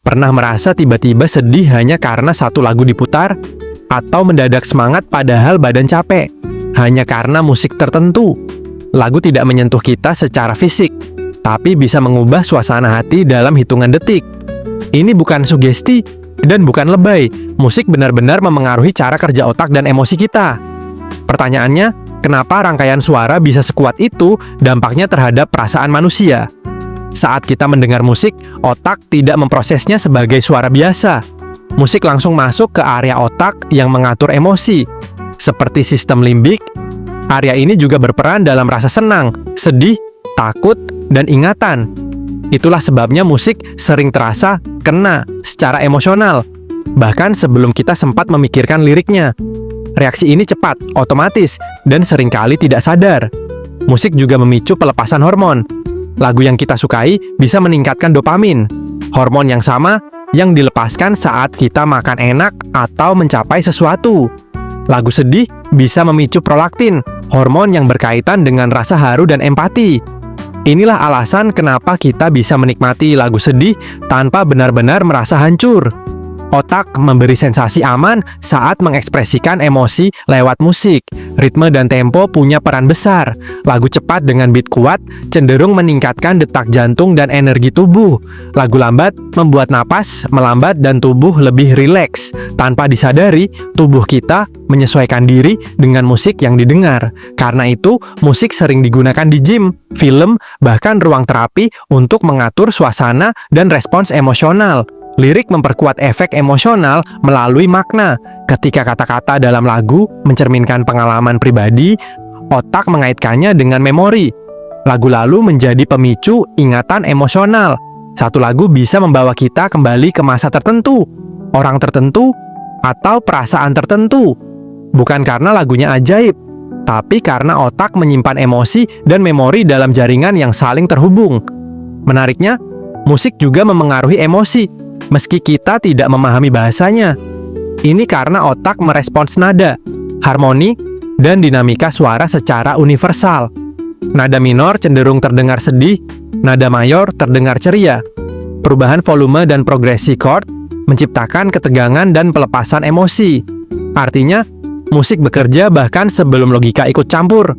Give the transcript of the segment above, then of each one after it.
Pernah merasa tiba-tiba sedih hanya karena satu lagu diputar? Atau mendadak semangat padahal badan capek? Hanya karena musik tertentu? Lagu tidak menyentuh kita secara fisik, tapi bisa mengubah suasana hati dalam hitungan detik. Ini bukan sugesti dan bukan lebay. Musik benar-benar memengaruhi cara kerja otak dan emosi kita. Pertanyaannya, kenapa rangkaian suara bisa sekuat itu dampaknya terhadap perasaan manusia? Saat kita mendengar musik, otak tidak memprosesnya sebagai suara biasa. Musik langsung masuk ke area otak yang mengatur emosi, seperti sistem limbik. Area ini juga berperan dalam rasa senang, sedih, takut, dan ingatan. Itulah sebabnya musik sering terasa kena secara emosional, bahkan sebelum kita sempat memikirkan liriknya. Reaksi ini cepat, otomatis, dan seringkali tidak sadar. Musik juga memicu pelepasan hormon. Lagu yang kita sukai bisa meningkatkan dopamin, hormon yang sama yang dilepaskan saat kita makan enak atau mencapai sesuatu. Lagu sedih bisa memicu prolaktin, hormon yang berkaitan dengan rasa haru dan empati. Inilah alasan kenapa kita bisa menikmati lagu sedih tanpa benar-benar merasa hancur. Otak memberi sensasi aman saat mengekspresikan emosi lewat musik. Ritme dan tempo punya peran besar. Lagu cepat dengan beat kuat cenderung meningkatkan detak jantung dan energi tubuh. Lagu lambat membuat napas melambat dan tubuh lebih rileks. Tanpa disadari, tubuh kita menyesuaikan diri dengan musik yang didengar. Karena itu, musik sering digunakan di gym, film, bahkan ruang terapi untuk mengatur suasana dan respons emosional. Lirik memperkuat efek emosional melalui makna. Ketika kata-kata dalam lagu mencerminkan pengalaman pribadi, otak mengaitkannya dengan memori. Lagu lalu menjadi pemicu ingatan emosional. Satu lagu bisa membawa kita kembali ke masa tertentu, orang tertentu, atau perasaan tertentu. Bukan karena lagunya ajaib, tapi karena otak menyimpan emosi dan memori dalam jaringan yang saling terhubung. Menariknya, musik juga memengaruhi emosi. Meski kita tidak memahami bahasanya, ini karena otak merespons nada, harmoni, dan dinamika suara secara universal. Nada minor cenderung terdengar sedih, nada mayor terdengar ceria. Perubahan volume dan progresi chord menciptakan ketegangan dan pelepasan emosi. Artinya, musik bekerja bahkan sebelum logika ikut campur.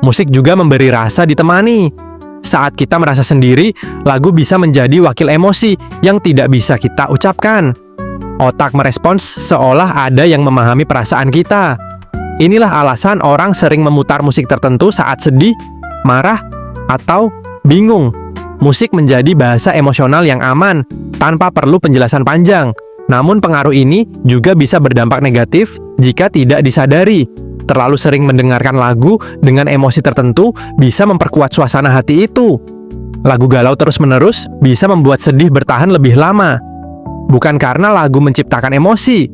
Musik juga memberi rasa ditemani. Saat kita merasa sendiri, lagu bisa menjadi wakil emosi yang tidak bisa kita ucapkan. Otak merespons seolah ada yang memahami perasaan kita. Inilah alasan orang sering memutar musik tertentu saat sedih, marah, atau bingung. Musik menjadi bahasa emosional yang aman, tanpa perlu penjelasan panjang. Namun pengaruh ini juga bisa berdampak negatif jika tidak disadari. Terlalu sering mendengarkan lagu dengan emosi tertentu bisa memperkuat suasana hati itu. Lagu galau terus-menerus bisa membuat sedih bertahan lebih lama. Bukan karena lagu menciptakan emosi,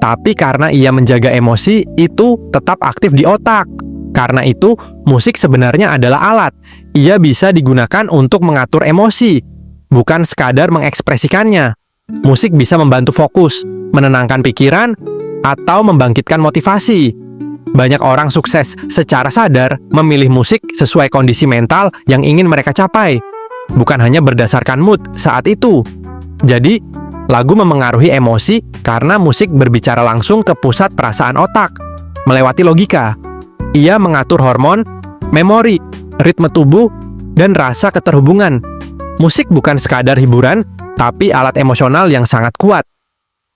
tapi karena ia menjaga emosi itu tetap aktif di otak. Karena itu, musik sebenarnya adalah alat. Ia bisa digunakan untuk mengatur emosi, bukan sekadar mengekspresikannya. Musik bisa membantu fokus, menenangkan pikiran, atau membangkitkan motivasi. Banyak orang sukses secara sadar memilih musik sesuai kondisi mental yang ingin mereka capai, bukan hanya berdasarkan mood saat itu. Jadi, lagu memengaruhi emosi karena musik berbicara langsung ke pusat perasaan otak, melewati logika. Ia mengatur hormon, memori, ritme tubuh, dan rasa keterhubungan. Musik bukan sekadar hiburan, tapi alat emosional yang sangat kuat.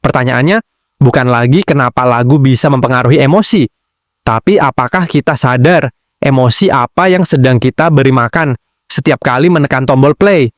Pertanyaannya, bukan lagi kenapa lagu bisa mempengaruhi emosi, tapi apakah kita sadar emosi apa yang sedang kita beri makan setiap kali menekan tombol play?